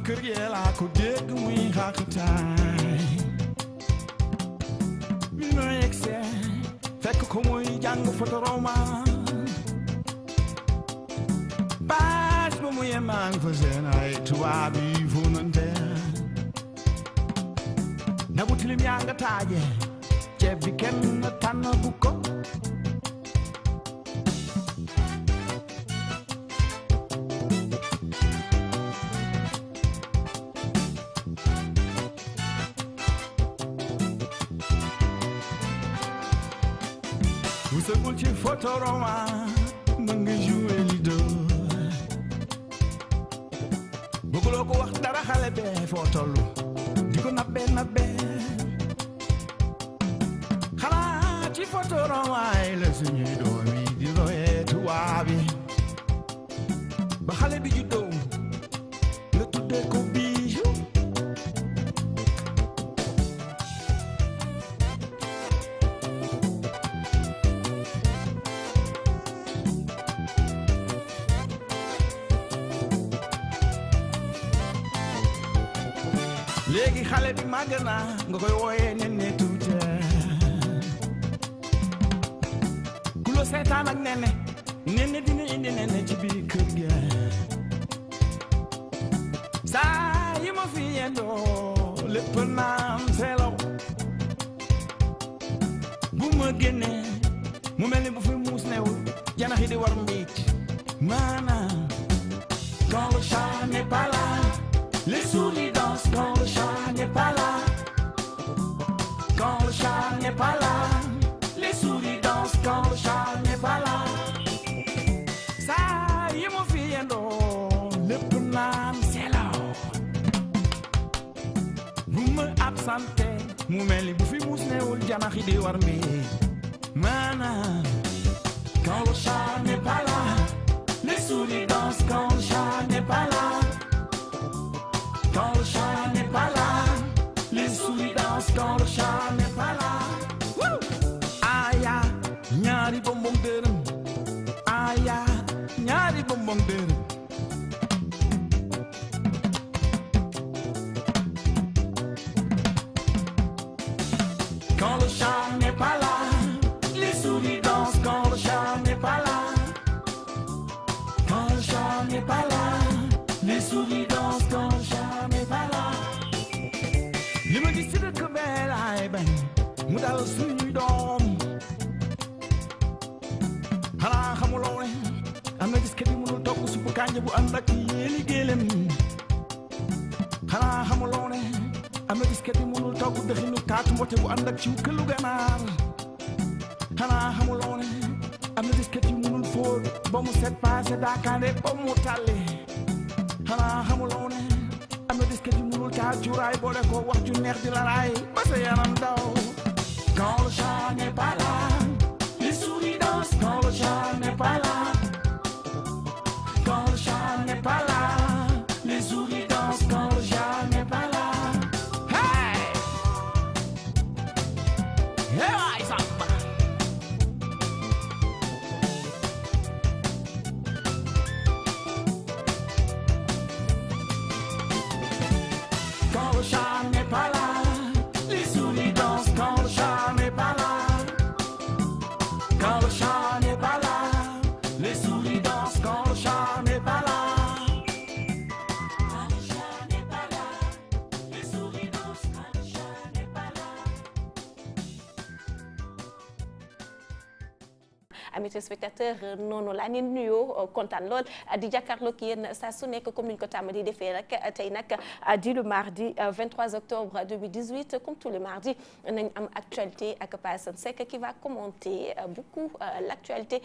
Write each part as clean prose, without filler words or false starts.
kër gi laa ko dégg muy xaakataay bi ma yegsee fekk ko muy jàng photoroman baas ba mu yemaan fa seen ay tubaab yi funante na bu tilim yaa nga taaje ceeb bi kenn tànn bu ko Segul ci photoroman mën nga jouer lido bëgguloo ko wax dara xale bee foo tollu di ko nabbee xanaa ci photoroman la suñuy doom yi di royee tubaab yi ba xale bi juddoo nga tuddee ko bijou léegi xale bi màgg na nga koy wooyee nene tuuti ku la seetaan ak nene dina indi nene ci biir kër gi saa yi ma fi yendoo lépp naam seelaw bu ma génnee mu mel ni bu fi muus newul janax yi di war mbiic maanaam quand le chat n'est pas là les souris dansent quand le chat n'est pas là. Quand le chat n'est pas là, les souris dansent quand le chat n'est pas là. Ça y est mon fille le punam c'est là. Vous me absentez, vous mêlez vous fi mousne ou janahi de warmi. Mana. Quand le chat n'est pas là, les souris dansent quand le chat n'est pas là. Quand le chat n'est pas là, les souris dansent quand le chat n'est pas là. Aya, ñaari bonbon dërëm. Aya, ñaari bonbon dërëm. Quand le chat n'est pas là, les souris dansent quand le chat n'est pas là. Quand le chat n'est pas là, les souris dansent quand le chat n'est pas là. li ma gis ci dëkk bee laay bañ mu dal suñuy doom xanaa xamuloo ne am na disket yi mënul togg suppu kànja bu ànd ak yéeli géelem xanaa xamuloo ne am na disket yi mënul togg dëxinu kaatu mbote bu ànd ak ciw këlu ganaar xanaa xamuloo ne am na disket yi mënul fóot ba mu set paase daakaande ba mu tàlli xanaa xamuloo ne am na disket yi mënul taal cuuraay boole ko wax ju neex di la raay ba sa yaram daw. Quand le chat n'est pas là, les souris dansent quand le chat n'est pas là. Quand le chat n'est pas là, les souris dansent quand le chat n'est pas là. Hey! Hey, waay samba. Quand le chat n'est pas là, les souris dansent quand le chat n'est pas là. Quand le chat n'est pas là, les souris dansent quand le chat n'est pas là. Quand le chat n'est pas là, les souris dansent quand le chat n'est pas là. Amis téléspectateurs noonu laa leen nuyoo kontaan lool di jàkkaarloo ak yéen saa su nekk comme ni ñu ko tàmm di defee rek tey nag di le mardi 23 octobre 2018 comme tous les mardis nañ am actualité ak Pa Assane Seck qui va commenter beaucoup l'actualité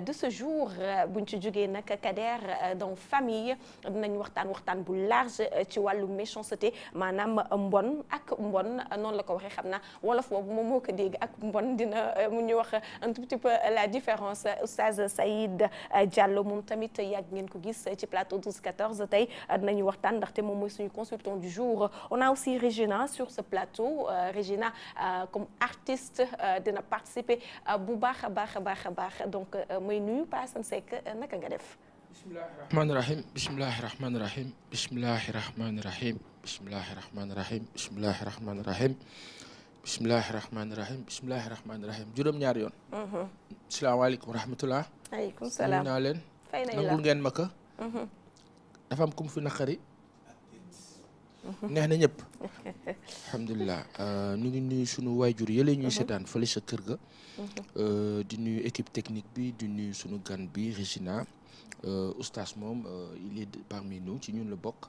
de ce jour buñ ci jógee nag Kader dans famille dinañ waxtaan bu large ci wàllu méchanceté maanaam mbon ak mbon noonu la ko waxee xam naa wolof boobu moom moo ko dégg ak mbon dina mu ñu wax un tout petit peu la différence référence Oustaz Saïd Diallo moom tamit yàgg ngeen ko gis ci plateau 12-14 tey dinañu waxtaan ndaxte moom mooy suñu consultant du jour. On a aussi Régina sur ce plateau Régina comme artiste dina participer bu baax a baax a baax a baax donc mooy nuyu Pa Assane Seck naka nga def. bismillahi rahmaani rahim bismillahi rahmaani rahim bismillahi rahmaani rahim bismillahi rahmaani rahim bismillahi rahmaani rahim bismillahi rahmaani rahim juróom-ñaari yoon. asalaamaaleykum wa rahmatullah. aleykum salaam naa leen. fay nañ la nangul ngeen ma ko. dafa am ku mu fi naqari. neex na ñëpp. alhamdulilah ñu ngi nuyu sunu waajur yële ñuy seetaan fële sa kër ga. di nuyu équipe technique bi di nuyu sunu gan bi Régina. Oustaz moom il est parmi nous ci ñun la bokk.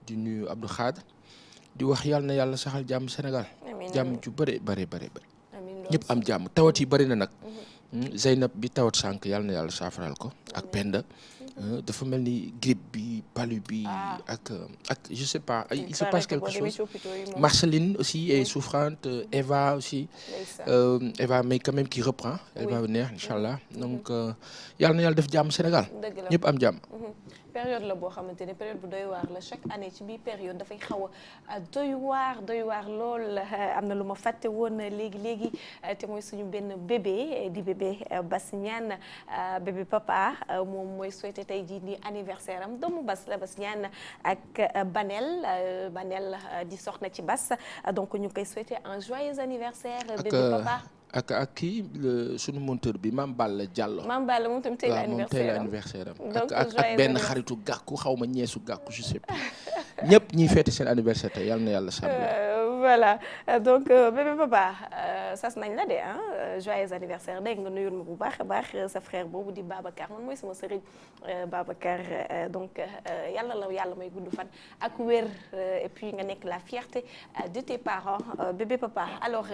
di nuyu Abdou Khadre. di wax yàlla na yàlla saxal jàmm Sénégal. jàmm ju bëri bëri bëri bëri. ñëpp am jàmm tawat yi bëri na nag. Zeynab bi tawat sànq yàlla na yàlla saafaral ko ak Penda. dafa mel ni grippe bi palu bi ak je sais pas il se passe quelque chose. Marceline aussi est souffrante Eva aussi. Eva mais quand même qui reprend. elle va venir inchallah donc yàlla na yàlla def jàmm Sénégal. ñëpp am jàmm. période la boo xamante ne période bu doy waar la chaque année ci biir période dafay xaw a doy waar lool am na lu ma fàtte woon léegi te mooy suñu benn bébé di bébé Bass Niane bébé papa moom mooy souhaité tey jii nii anniversaire am doomu Bass la Bass Niane ak Banel di soxna ci Bass donc ñu ngi koy souhaité un joyeux anniversaire bébé papa. ak kii sunu monteur bi Mame Balla Diallo. Mame Balla moom tamit tey la anniversaire am donc ak benn xaritu gàkku xaw ma ñeesu gàkku je sais pas ñëpp ñiy fêté seen anniversaire tey yàlla na yàlla sàmm. voilà donc bébé papa sas nañ la de joyeux anniversaire dégg nga nuyul ma bu baax a baax sa frère boobu di Babacar man mooy sama sëriñ Babacar donc yàlla la yàlla may gudd fan ak wér et puis nga nekk la fierté de tes parents bébé papa alors.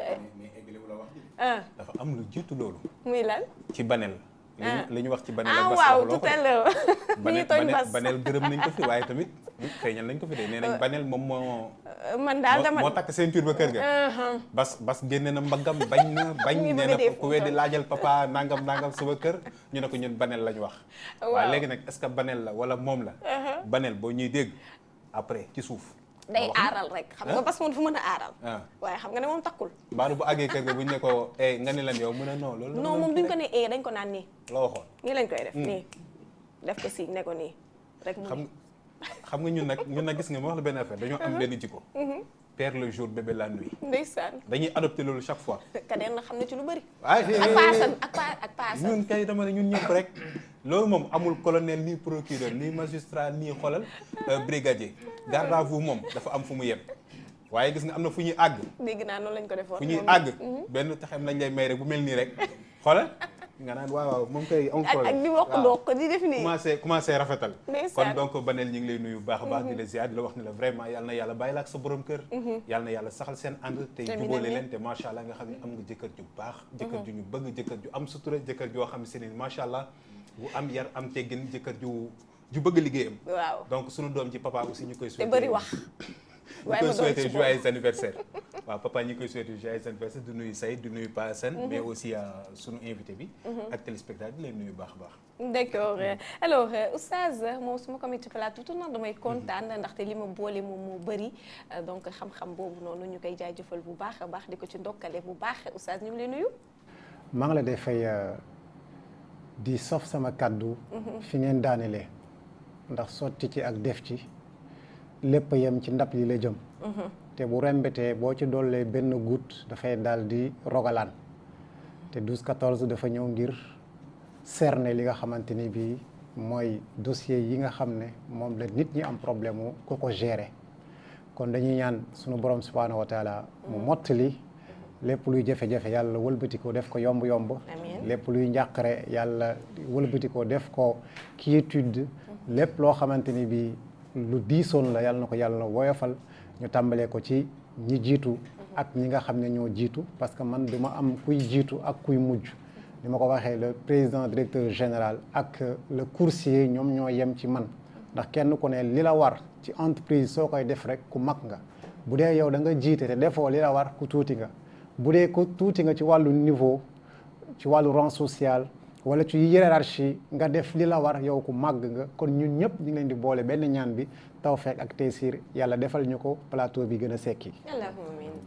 dafa am lu jiitu loolu. muy lan. ci Banel. li ñu wax ci Banel. waaw tout à l'heure Banel gërëm nañ ko fi waaye tamit feeñal nañ ko fi de nee nañ Banel moom man daal dama moo takk ceinture ba kër ga. bas génne na mbaggam bañ nee na ku weddi laajal papa nangam sama kër ñu ne ko ñun Banel lañ wax. waaw léegi nag est-ce que Banel la wala moom la. Banel boo ñuy dégg après ci suuf. day aaral rek xam nga bas moom fu mën a aaral. waaye xam nga ne moom takkul. mbaaru bu àggee kër ga bu ñu ne ko nga ne lan yow mu ne non loolu. non moom duñ ko ne dañ ko naan nii. la waxoon nii lañ koy def nii. def ko si ne ko nii rek mu xam nga ñun nag gis nga ma wax la benn affaire dañoo am benn jikko. père le jour bébé la nuit. ndeysaan dañuy adopté loolu chaque fois. Kader na xam ne ci lu bëri. ak paasan ñun kay dama ne ñun ñëpp rek. loolu moom amul colonel ni procureur ni magistrat ni xolal brigadier garde à vous moom dafa am fu mu yem waaye gis nga am na fu ñuy àgg. dégg naa noonu lañ ko defoon fu ñuy àgg. benn taxem lañ lay may rek bu mel nii rek xolal nga naan waaw moom kay amul problème ak di wokk doq di def nii. commencé rafetal. kon donc Banel ñu ngi lay nuyu baax a baax di la ziar di la wax ni la vraiment yal na yàlla bàyyi la ak sa borom kër. yal na yàlla saxal seen ànd te jubóole leen te macha allah nga xam ne am nga jëkkër ju baax. jëkkër ju ñu bëgg jëkkër ju am sutura jëkkër joo xam ne macha allah bu am yar am teggin jëkkër ju bëgg liggéeyam. waaw donc sunu doom ci papa aussi ñu koy souhaité. te bëri wax. ñu koy souhaité joyeux anniversaire. waaw papa ñu koy souhaité joyeux anniversaire du nuyu Saïd du nuyu Pa Assane mais aussi sunu invité bi. ak téléspectateur di leen nuyu baax a baax. d'accord alors Oustaz moom su ma ko métti plateau tout le monde damay kontaan ndaxte li ma boole moom moo bëri donc xam-xam boobu noonu ñu koy jaajëfal bu baax a baax di ko ci ndokkale bu baax Oustaz ñu ngi lay nuyu. maa ngi la dee fay di sof sama kàddu fi ngeen daanelee ndax sotti ci ak def ci lépp yem ci ndab li la jëm te bu rembetee boo ci dollee benn goutte dafay daal di rogalaan te 12-14 dafa ñëw ngir cerner li nga xamante ni bii mooy dossier yi nga xam ne moom la nit ñi am problème mu ku ko gérer kon dañuy ñaan sunu borom subhanahu wa taala mu mottali lépp luy jafe-jafe yàlla wëlbati ko def ko yomb-yomb lépp luy njàqare yàlla wëlbati ko def ko quiétude lépp loo xamante ni bi lu diisoon la yàlla na ko yàlla woyofal ñu tàmbalee ko ci ñi jiitu ak ñi nga xam ne ñoo jiitu parce que man duma am kuy jiitu ak kuy mujj ni ma ko waxee le président directeur général ak le coursier ñoom ñoo yem ci man ndax kenn ku ne li la war ci entreprise soo koy def rek ku mag nga bu dee yow da nga jiite te defoo li la war ku tuuti nga bu dee ku tuuti nga ci wàllu niveau ci wàllu rang social wala ci hiérarchie nga def li la war yow ku màgg nga kon ñun ñëpp ñu ngi leen di boole benn ñaan bi tawfeex ak teysir yàlla defal ñu ko plateau bi gën a sekki.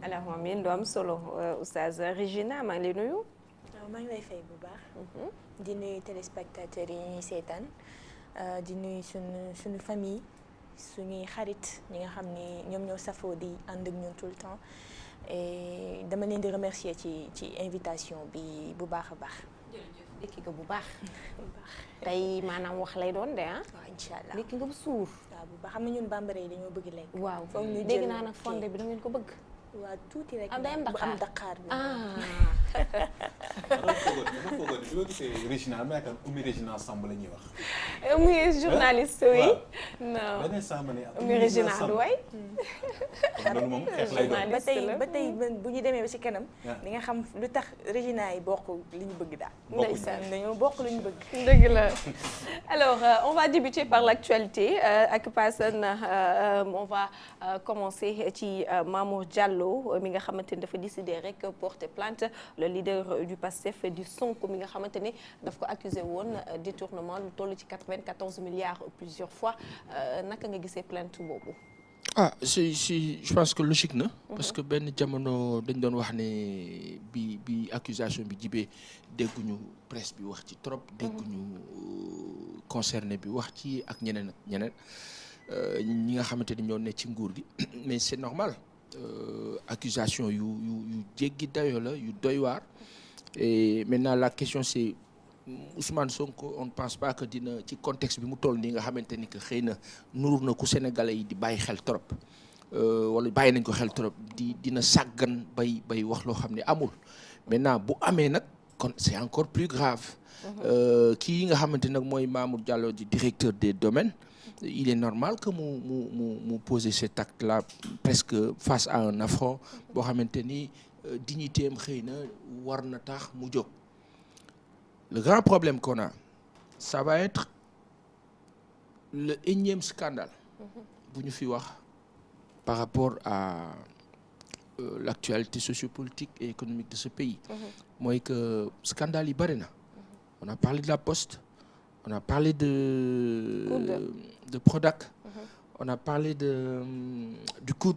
allahumma amiin lu am solo Oustaz Régina maa ngi lay nuyu. waaw maa ngi lay fay bu baax. di nuyu téléspectateurs yi ñuy seetaan di nuyu suñu famille suñuy xarit ñi nga xam ni ñoom ñoo safoo di ànd ak ñun tout le temps et dama leen di remercier ci invitation bi bu baax a baax. dikki nga bu baax. tey maanaam wax lay doon de ah. waaw incha allah dikki nga bu suur. waaw bu baax xam nga ñun bambara yi dañoo bëgg lekk. waaw foog ñu dégg naa nag fonde bi da ngeen ko bëgg. waaw tuuti rek. am day am bu am Dakar bi. dama foogoon bi ma gisee Régina ma yaakaar Oumy Régina Samb la ñuy wax. muy journaliste oui. non beneen Samb ne Oumy Régina du way. loolu moom xeex lay doon. ba tey bu ñu demee ba ci kanam. di nga xam lu tax Régina yi bokk li ñu bëgg daal. ndeysaan dañoo bokk lu ñu bëgg. dëgg la alors on va débuter par l'actualité ak Passane on va commencer ci Mamour Diallo mi nga xamante ni dafa décider rek porter plainte le leader du PASTEF di Sonko mi nga xamante ni daf ko accusé woon détournement lu toll ci 94 milliards plusieurs fois naka nga gisee plainte boobu. si je pense que logique na. parce que benn jamono dañ doon wax ne bi accusation bi jibee dégguñu presse bi wax ci trop. dégguñu concerné bi wax ci ak ñeneen ñi nga xamante ni ñoo ne ci nguur gi mais c'est normal. Accusation yu jéggi dayo la yu doy waar et maintenant la question c'est Ousmane Sonko on ne pense pas que dina ci contexte bi mu toll nii nga xamante ni que xëy na nuru na ku sénégalais yi di bàyyi xel trop wala bàyyi nañ ko xel trop dina sàggan bay wax loo xam ne amul maintenant bu amee nag kon c'est encore plus grave kii nga xamante nag mooy Mamour Diallo di directeur des domaines il est normal que mu poser cet acte-là presque face à un affront boo xamante ni dignité am xëy na war na tax mu jóg. Le grand problème qu'on a ça va être le énième scandale bu ñu fi wax par rapport à l'actualité sociopolitique et économique de ce pays mooy que scandale yi bëri na on a parlé de la Poste. On a parlé de Prodac, on a parlé du COUD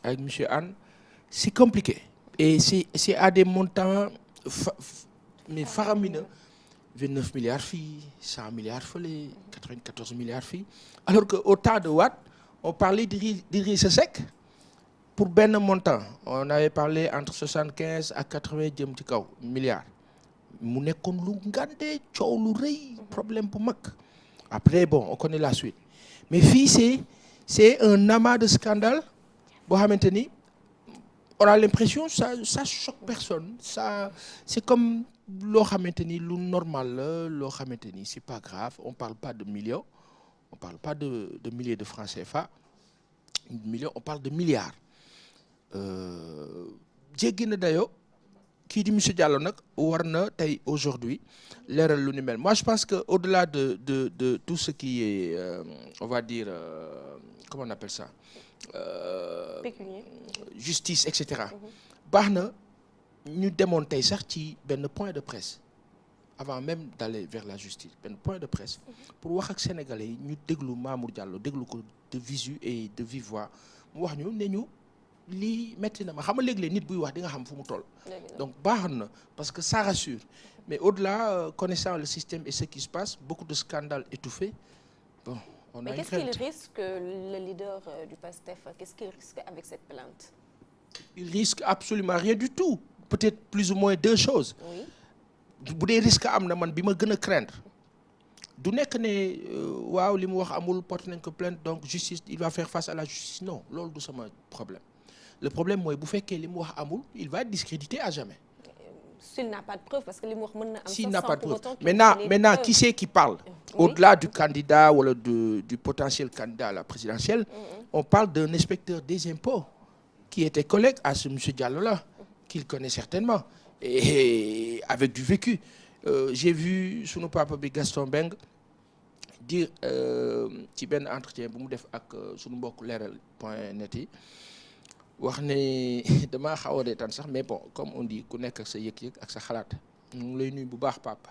avec M. Anne. C'est compliqué. Et c'est à des montants mais faramineux. 29 milliards filles, 100 milliards fële, 94 milliards filles. Alors qu'au temps de Wade, on parlait d'Idrissa Seck pour benn montant. On avait parlé entre 75 à 80 jëm ci kaw milliards. mu nekkoon lu ngande coow lu rëy problème bu mag après bon on connaît la suite mais fii c'est un amas de scandale boo xamante ni on a l'impression ça choque personne ça c'est comme loo xamante ni lu normal la loo xamante ni c'est pas grave on parle pas de millions on parle pas de milliers de francs CFA millions on parle de milliards jéggi na dayoo kii di monsieur Diallo nag war na tey aujourd'hui leeral lu ni mel moi je pense que au-delà de tout ce qui est on va dire comment on appelle ça pécunier justice et cetera baax na ñu demoon tey sax ci benn point de presse avant même d'aller vers la justice benn point de presse pour wax ak sénégalais yi ñu déglu Mamour Diallo déglu ko de visu et de vive voix mu wax ñu ne ñu lii metti na ma xam nga léeg-léeg nit buy wax di nga xam fu mu toll. Donc baax na parce que ça rassure mais au-delà connaissant le système et ce qui se passe beaucoup de scandales étouffés bon on a. Mais qu'est-ce qu'il risque le leader du PASTEF qu'est-ce qu'il risque avec cette plainte? Il risque absolument rien du tout peut-être plus ou moins deux choses. Oui. Bu dee risque am na man bi ma gën a craindre du nekk ne waaw li mu wax amul porte nañ ko plainte donc justice il va faire face à la justice non loolu du sama problème. Le problème mooy bu fekkee li mu wax amul il va être discrédité à jamais. S'il n'a pas de preuve parce que li mu wax mën na am. S'il n'a pas de preuve maintenant qui c'est qui parle. Au-delà du candidat wala du potentiel candidat à la présidentielle. On parle d'un inspecteur des impôts qui était collègue à ce monsieur Diallo là qu'il connaît certainement et avec du vécu j'ai vu sunu papa bi Gaston Mbengue dire ci benn entretien bu mu def ak sunu mbokk leeral.net yi. wax ne damaa xaw a reetaan sax mais bon comme on dit ku nekk ak sa yëg-yëg ak sa xalaat ñu ngi lay nuyu bu baax papa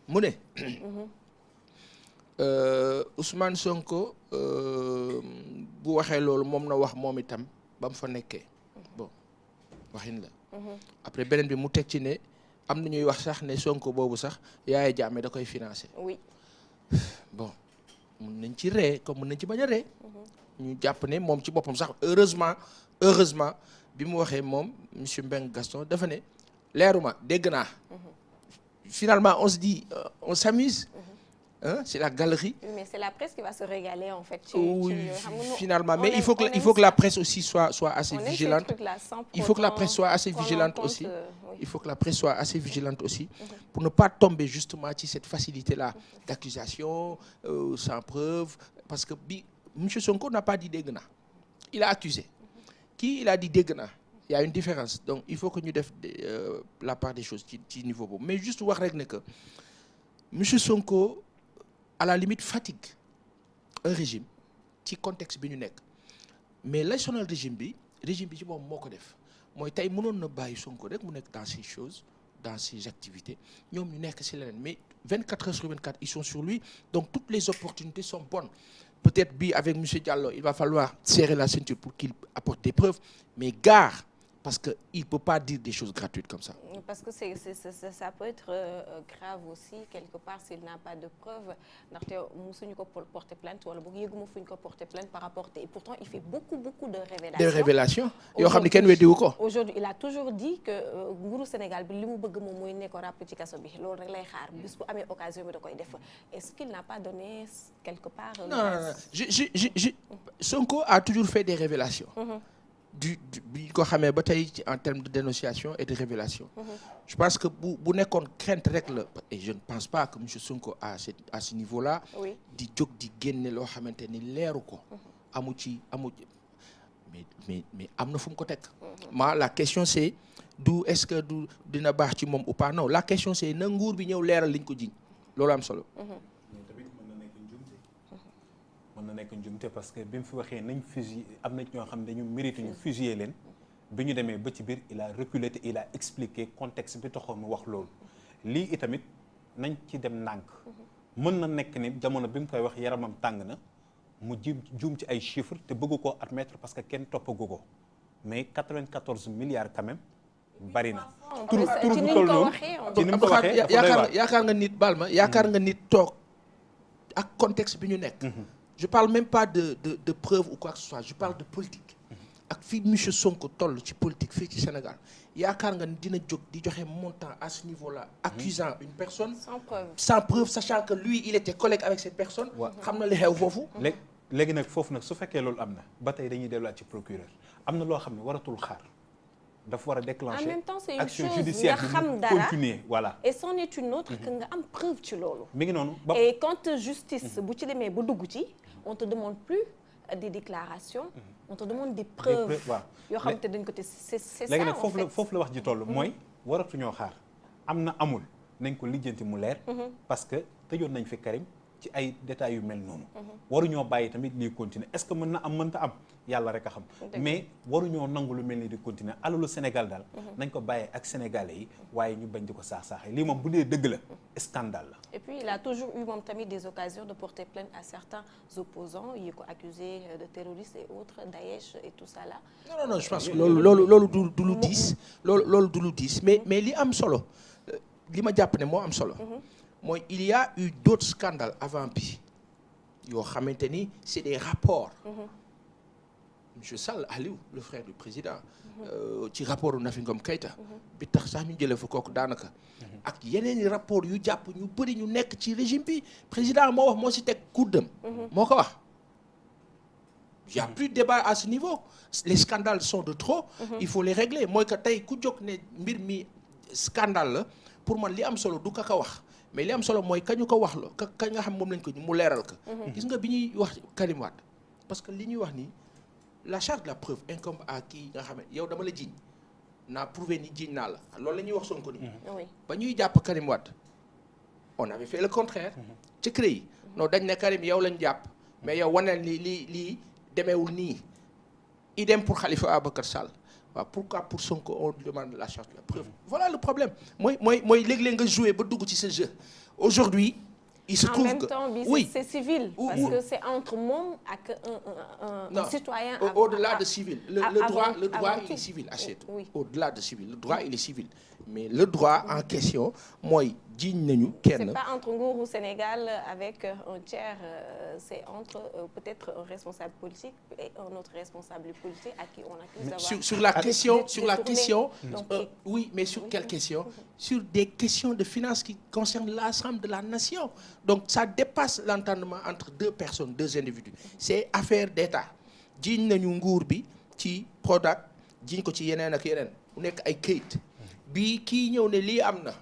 mu ne Ousmane Sonko bu waxee loolu moom na wax moom itam ba mu fa nekkee bon waxin la après beneen bi mu teg ci ne am na ñuy wax sax ne Sonko boobu sax Yaya Jammeh da koy financer. oui bon mun nañ ci ree comme mun nañ ci bañ a ree ñu jàpp ne moom ci boppam sax heureusement bi mu waxee moom monsieur Mbengue Gaston dafa ne leeruma dégg naa finalement on se dit on s'amuse c'est la galerie. Oui, mais c'est la presse qui va se régaler en fait. Finalement, mais il faut que la presse aussi soit assez vigilante. Il faut que la presse soit assez vigilante aussi. Il faut que la presse soit assez vigilante aussi pour ne pas tomber justement ci cette facilité-là d'accusation sans preuve, parce que M. Sonko n'a pas dit dégg naa. Il a accusé. Qui il a dit dégg naa. Il y a une différence. Donc il faut que ñu def la part des choses ci niveau boobu. Mais juste wax rek ne que M. Sonko à la limite fatigue un régime ci contexte bi ñu nekk mais lay sonal régime bi ci moom moo ko def mooy tey mënoon na bàyyi Sonko rek mu nekk dans ces choses dans ces activités ñoom ñu nekk ci leneen mais 24 heures sur 24 ils sont sur lui, donc toutes les opportunités sont bonnes. Peut-être avec M. Diallo il va falloir serrer la ceinture pour qu'il apporte des preuves, mais gare, parce qu'il ne peut pas dire des choses gratuites comme ça. Parce que ça peut être grave aussi, quelque part, s'il n'a pas de preuves. Nous porter plainte, ou porter plainte par rapport. Et pourtant, il fait beaucoup de révélations. Des révélations. Aujourd'hui, il a toujours dit que le Sénégal, est-ce qu'il n'a pas donné quelque part... Non. Sonko a toujours fait des révélations. En termes de dénonciation et de révélation. Je pense que bu nekkoon crainte rek la, et je ne pense pas que M. Sonko à ce niveau-là di jóg di génne loo xamante ni leeru ko amu ci mais am na fu mu ko teg. La question c'est est-ce que dina baax ci moom ou pas. Non, la question c'est na nguur bi ñëw leeral liñ ko jiñ loolu am solo. mën na nekk njumte parce que bi mu fi waxee nañ fusiller am na ñoo xam ne dañu mérité ñu fusiller leen bi ñu demee ba ci biir il a reculé te il a expliqué contexte bi taxoon mu wax loolu lii itamit nañ ci dem ndànk mën na nekk ni jamono bi mu koy wax yaramam tàng na mu juum ci ay chiffres te bëgg koo admettre parce que kenn toppagu ko mais 94 milliards quand même bari na. ci ni ñu ko waxee yaakaar nga nit baal ma yaakaar nga nit toog ak contexte bi ñu nekk. Je parle même pas de preuves ou quoi que ce soit, je parle de politique. Ak fi monsieur Sonko toll ci politique fii ci Sénégal yaakaar nga dina jóg di joxe montant à ce niveau-là accusant une personne sans preuve sachant que lui il était collègue avec cette personne. xam na li xew foofu. léegi nag foofu nag su fekkee loolu am na ba tey dañuy delluwaat ci procureur am na loo xam ne waratul xaar dafa war a déclencher. En même temps, c'est une action chose judiciaire nga xam bi dara continuer voilà. Et c'en est une autre que nga am preuve ci loolu. mi ngi noonu. Et quand justice bu ci demee ba dugg ci on te demande plus des déclarations, on te demande des preuves. yoo xam te dañ ko te c'est ça léegi nag en fait. foofu la wax ji toll mooy waratuñoo xaar am na amul nañ ko lijjanti mu leer. parce que tëjoon nañ fi Karim ci ay détails yu mel noonu. waruñoo bàyyi tamit lii continuer est-ce que mën na am mënta am yàlla rek a xam. mais waruñoo nangu lu mel ni di continuer alalu Sénégal daal. nañ ko bàyyee ak sénégalais yi waaye ñu bañ di ko saax-saaxee lii moom bu dee dëgg la scandale la. Et puis il a toujours eu moom tamit des occasions de porter plainte à certains opposants yi ko accusés de terroristes et autres Daesh et tout ça là. Non, je pense que loolu du lu diis loolu du lu diis mais li am solo li ma jàpp ne moo am solo. mooy il y a eu d'autres scandales avant bi yoo xamante ni c'est des rapports. Monsieur Sall Aliou le frère du président. ci rapport u Nafi Ngom Keïta. bi tax sax ñu jëlee fa kooku daanaka. ak yeneen i rapport yu jàpp ñu bëri ñu nekk ci régime bi président moo wax moo si teg kuddam. moo ko wax. Il y a plus de débat à ce niveau les scandales sont de trop. Il faut les régler mooy que tey ku jóg ne mbir mi scandale la pour man li am solo du ka wax. mais li am solo mooy kañu ko wax la kañ nga xam moom lañ ko mu leeral ko. gis nga bi ñuy wax Karim Wade parce que li ñuy wax nii la charge de la preuve incombe à kii nga xam ne yow dama la jiiñ naa prouvé ni jiiñ naa la loolu la ñuy wax Sonko nii. ba ñuy jàpp Karim Wade on avait fait le contraire. ci CREI yi non dañ ne Karim yow lañ jàpp mais yow waneel ni lii demeewul nii idem pour Khalifa Ababacar Sall. Pourquoi pour Sonko on demande la charge de la preuve voilà le problème mooy léeg-léeg nga jouer ba dugg ci ce jeu aujourd'hui il se trouve que en même temps bi oui c'est civil. parce que c'est entre moom ak un citoyen. Au-delà de civil le droit il est tout. civil assiette. Oui. Au-delà de civil le droit il est civil mais le droit en question mooy jiiñ nañu kenn. c'est pas entre nguuru Sénégal avec un tiers c'est entre peut-être un responsable politique et un autre responsable politique à qui on accuse d'avoir sur la question donc oui mais sur quelle question sur des questions de finances qui concernent l'ensemble de la nation donc ça dépasse l'entendement entre deux personnes deux individus c'est affaire d'État jiiñ nañu nguur bi ci Prodac jiiñ ko ci yeneen ak yeneen mu nekk ay këyit bi kii ñëw ne lii am na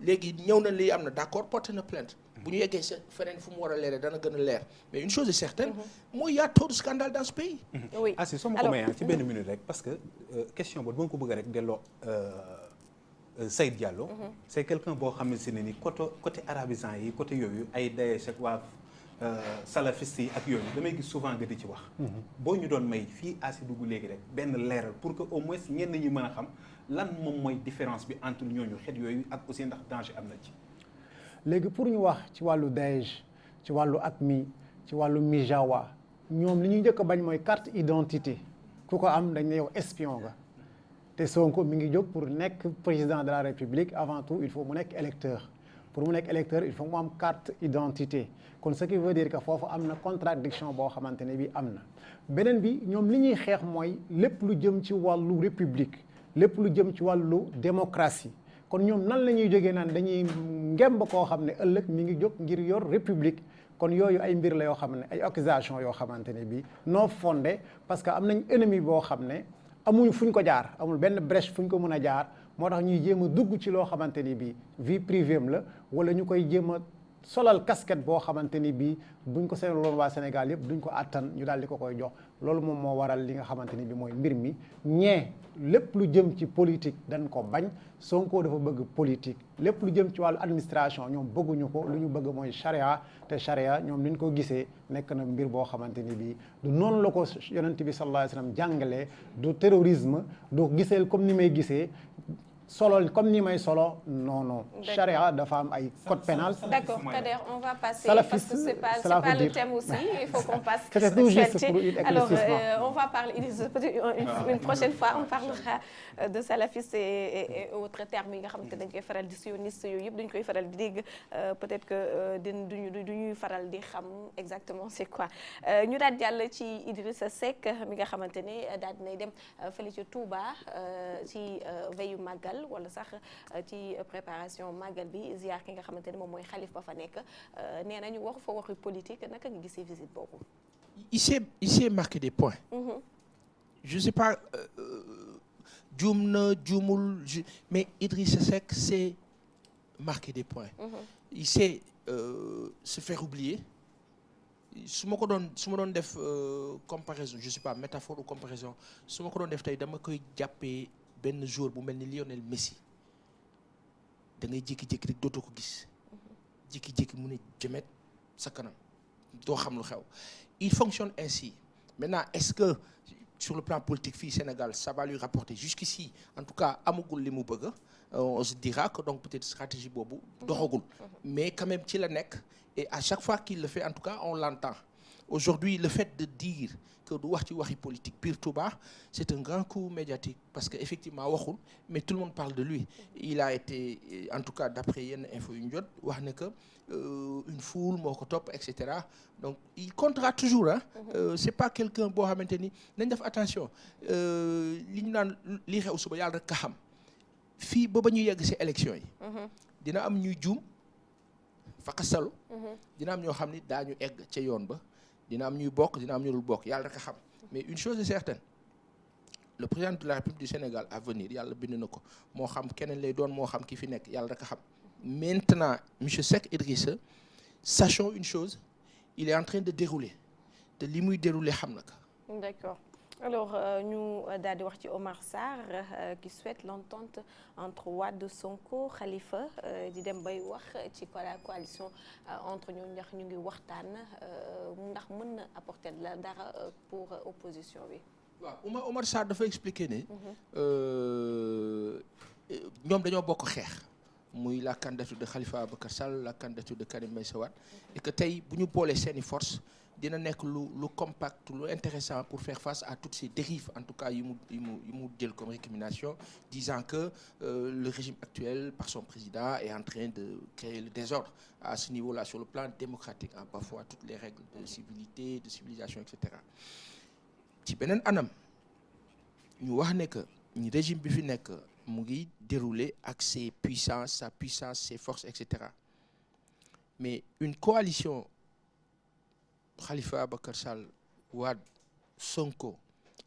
léegi ñëw na lii am na d'accord porté na plainte bu ñu yeggee sa feneen fu mu war a leeree dana gën a leer mais une chose est certaine mooy y a trop de scandale dans ce pays. oui si soo ma ko mayee ci benn minute rek parce que question boobu ba nga ko bëgg rek delloo Saïd Diallo. c'est quelqu'un boo xam ne si ne ni côté arabisant yi côté yooyu ay Daesh ak waa salafiste yi ak yooyu damay gis souvent nga di ci wax. boo ñu doon may fii asi dugg léegi rek benn leeral pour que au moins ñenn ñi mën a xam lan moom mooy différence bi entre ñooñu xeet yooyu ak aussi ndax danger am na ci. léegi pour ñu wax ci wàllu Daesh ci wàllu AQMI ci wàllu Mijawa ñoom li ñuy njëkk a bañ mooy carte identité ku ko am dañ ne yow espion nga te Sonko mi ngi jóg pour nekk président de la République avant tout il faut mu nekk électeur pour mu nekk électeur il faut mu am carte identité kon ce qui veut dire que foofu am na contradiction boo xamante ne bi am na beneen bi ñoom li ñuy xeex mooy lépp lu jëm ci wàllu république lépp lu jëm ci wàllu démocratie kon ñoom nan la ñuy jógee naan dañuy ngemb koo xam ne ëllëg mi ngi jóg ngir yor république kon yooyu ay mbir la yoo xam ne ay accusation yoo xamante ne bii non fondé parce que am nañ ennemi boo xam ne amuñu fuñ ko jaar amul benn brèche fuñ ko mën a jaar moo tax ñuy jéem a dugg ci loo xamante ni bii vie privée am la wala ñu koy jéem a solal casquette boo xamante ni bii buñ ko seetloon waa Sénégal yëpp duñ ko attan ñu daal di ko koy jox loolu moom moo waral li nga xamante ni bii mooy mbir mi ñee lépp lu jëm ci politique dañ ko bañ Sonko dafa bëgg politique lépp lu jëm ci wàllu administration ñoom bëgguñu ko lu ñu bëgg mooy charia te charia ñoom ni ñu ko gisee nekk na mbir boo xamante ni bii du noonu la ko yonent bi sallallahu alayhi wa sallam jàngalee du terrorisme du giseel comme ni may gisee solo comme ni may solo non charia dafa am ay code pénal. D'accord Kader on va passer salafiste, parce que c'est pas le thème aussi il faut qu'on passe. C'était tout juste pour une éclaircissement. Alors on va parler une prochaine fois on parlera de salafiste et autres termes yi nga xamante dañ koy faral di sioniste yooyu yëpp dañ koy faral di dégg peut-être que duñuy faral di xam exactement c'est quoi ñu daal jàll ci Idrissa Seck mi nga xamante ne daal dinay dem fële ci Touba ci veillu Magal wala sax ci préparation Magal bi ziar ki nga xamante ne moom mooy xalif ba fa nekk nee nañu waxu fa waxi politique naka nga gisee visite boobu. il s'est marqué des points. Je sais pas juum na juumul mais Idrissa Seck s'est marqué des points. Il sait se faire oublier. su ma doon def comparaison je sais pas métaphore ou comparaison su ma ko doon def tey dama koy jàppee benn joueur bu mel ni Lionel Messi da ngay jékki-jékki rek dootoo ko gis jékki-jékki mu ne jëmet sa kanam doo xam lu xew il fonctionne ainsi maintenant est-ce que sur le plan politique fii Sénégal ça va lui rapporter jusqu'ici en tout cas amagul li mu bëgg on se dira que donc peut-être stratégie boobu doxagul mais quand même ci la nekk et à chaque fois qu'il le fait en tout cas on l'entend aujourd'hui le fait de dire que du wax ci waxi politique pure Touba c'est un grand coup médiatique parce que effectivement waxul mais tout le monde parle de lui il a été en tout cas d'après yenn info yu ñu jot wax ne que une foule moo ko topp et cetera donc il comptera toujours c'est pas quelqu'un boo xamante ni nañ def attention li ñu naan lii xew suba yàlla rek ka xam fii ba ñu yegg ci élection yi dina am ñuy juum faqasalu dina am ñoo xam ni daañu egg ca yoon ba dina am ñuy bokk dina am ñu dul bokk yàlla rek a xam mais une chose est certaine le président de la République du Sénégal à venir yàlla bind na ko moo xam keneen lay doon moo xam ki fi nekk yàlla rek a xam maintenant monsieur Seck Idrissa sachons une chose il est en train de dérouler te li muy dérouler xam na ko. D'accord. Alors ñu daal di wax ci Omar Sarr qui souhaite l'entente entre Wade Sonko Khalifa di dem bay wax ci la coalition entre ñoo ndax ñu ngi waxtaan ndax mën na apporter la dara pour opposition bi. waaw Omar Sarr dafa expliquer ne ñoom dañoo bokk xeex muy la candidature de Khalifa Ababacar Sall la candidature de Karim Meïssa Wade et que tey bu ñu boolee seeni force dina nekk lu compact lu intéressant pour faire face à toutes ces dérives en tout cas yi mu jël comme récrimination disant que le régime actuel par son président est en train de créer le désordre à ce niveau-là sur le plan démocratique en bafouant toutes les règles de civilité de civilisation et cetera ci beneen anam ñu wax ne que ñu régime bi fi nekk mu ngi dérouler ak sa puissance ses forces et cetera mais une coalition Khalifa Ababacar Sall Wade Sonko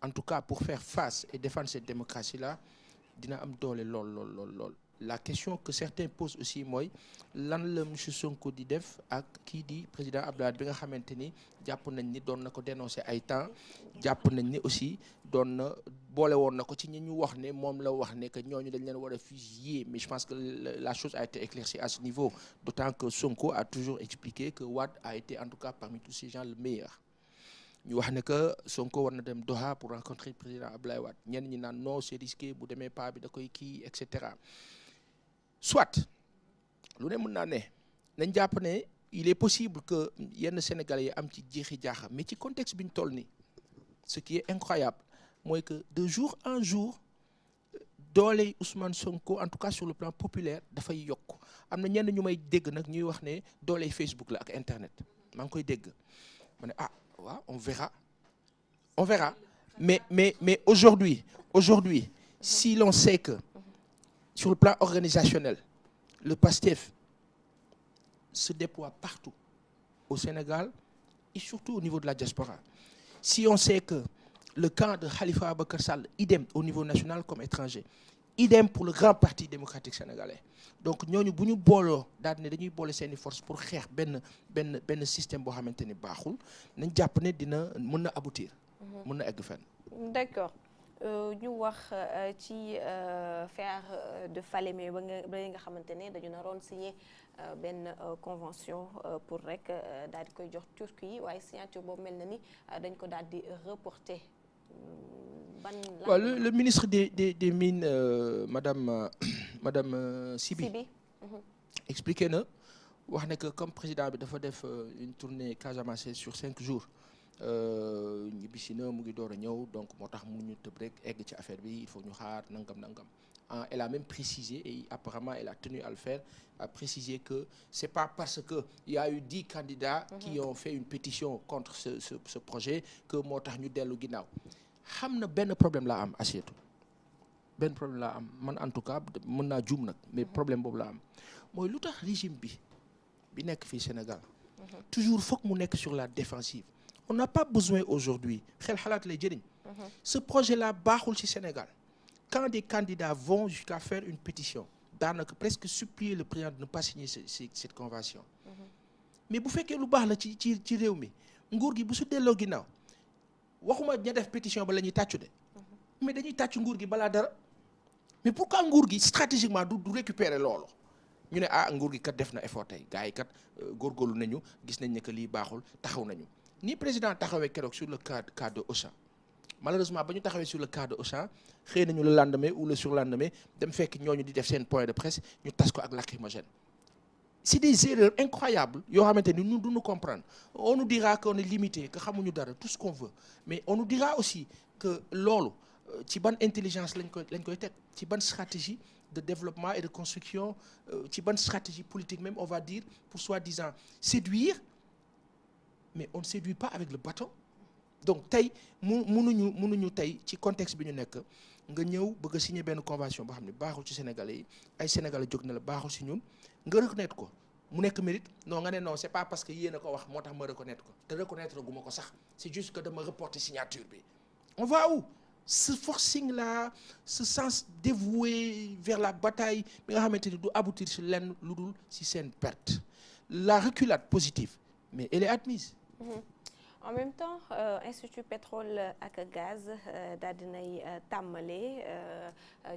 en tout cas pour faire face et défendre cette démocratie-là dina am doole lool la question que certains posent aussi mooy lan la monsieur Sonko di def ak kii di président Abdoulaye Wade bi nga xamante ni jàpp nañ ni doon na ko dénoncer ay temps jàpp nañ ni aussi doon na boole woon na ko ci ñi ñu wax ne moom la wax ne que ñooñu dañ leen war a fusiller mais je pense que la chose a été éclaircie à ce niveau d'autant que Sonko a toujours expliqué que Wade a été en tout cas parmi tous ces gens le meilleur ñu wax ne que Sonko war na dem Doha pour rencontrer le président Abdoulaye Wade ñenn ñi naan non c'est risqué bu demee pas bi da koy kii et cetera soit lu ne mën naa ne nañ jàpp ne il est possible que yenn Sénégalais yi am ci jeexi jaaxa mais ci contexte bi ñu toll nii ce qui est incroyable mooy que de jour en jour dooley Ousmane Sonko en tout cas sur le plan populaire dafay yokk am na ñenn ñu may dégg nag ñuy wax ne dooley Facebook la ak internet maa ngi koy dégg ma ne waaw on verra mais aujourd'hui si l'on sait que sur le plan organisationnel le PASTEF se déploie partout au Sénégal et surtout au niveau de la diaspora si on sait que le camp de Khalifa Ababacar Sall idem au niveau national comme étranger idem pour le grand parti démocratique sénégalais donc ñooñu bu ñu booloo daal ne dañuy boole seeni force pour xeex benn système boo xamante ni baaxul nañ jàpp ne mën na aboutir mën na egg fenn d'accord ñu wax ci faire de Falémé ba nga xamante ne dañu naroon signer benn convention pour rek daal di koy jox Turquie waaye signature boobu mel na ni dañ ko daal di reporter le ministre des mines madame Sibi expliqué na wax ne que comme président bi dafa def une tournée Casamance sur 5 jours ñibbisi na mu ngi door a ñëw donc moo tax mu ñu tëb rek egg ci affaire bi il faut ñu xaar nangam elle a même précisé et apparemment elle a tenu à le faire a précisé que c'est pas parce que il y a eu 10 candidats qui ont fait une pétition contre ce projet que moo tax ñu dellu ginnaaw xam na benn problème laa am assiette benn problème laa am man en tout cas mën naa juum nag mais problème boobu laa am mooy lu tax régime bi nekk fii Sénégal toujours foog mu nekk sur la défensive on n'a pas besoin aujourd'hui xel xalaat lay jëriñ ce projet-là baaxul ci Sénégal quand des candidats vont jusqu'à faire une pétition daanaka presque supplier le président de ne pas signer cette convention mais bu fekkee lu baax la ci réew mi nguur gi bu su delloo ginnaaw waxuma ña def pétition ba la ñuy tàccu de mais dañuy tàccu nguur gi balaa dara mais pourquoi nguur gi stratégiquement du récupérer loolu ñu ne nguur gi kat def na effort tey gars yi kat góorgóorlu nañu gis nañ ne que lii baaxul taxaw nañu ni président taxawee keroog sur le cas de Auchan malheureusement ba ñu taxawee sur le cas de Auchan xëy nañu le lendemain ou le surlendemain dem fekk ñooñu di def seen point de presse ñu tas ko ak lacrymogène c'est des erreurs incroyables yoo xamante ni ñun duñu comprendre on nous dira qu'on est limité que xamuñu dara tout ce qu'on veut mais on nous dira aussi que loolu ci ban intelligence lañ koy teg ci ban stratégie de développement et de construction ci ban stratégie politique même on va dire pour soi-disant séduire mais on ne séduit pas avec le bâton donc tey mënuñu tey ci contexte bi ñu nekk nga ñëw bëgg a signer benn convention boo xam ne baaxul ci Sénégalais yi ay Sénégalais jóg na la baaxul ci ñun nga reconnaître ko mu nekk mérite non nga ne non c'est pas parce que yéen a ko wax moo tax ma reconnaître ko te reconnaître gu ma ko sax c'est juste que dama reporter signature bi on va où ce forcing là ce sens dévoué vers la bataille bi nga xamante ni du aboutir ci lenn lu dul ci seen perte la reculade positive mais elle est admise. En même temps Institut pétrole ak gaz daal dinay tàmmale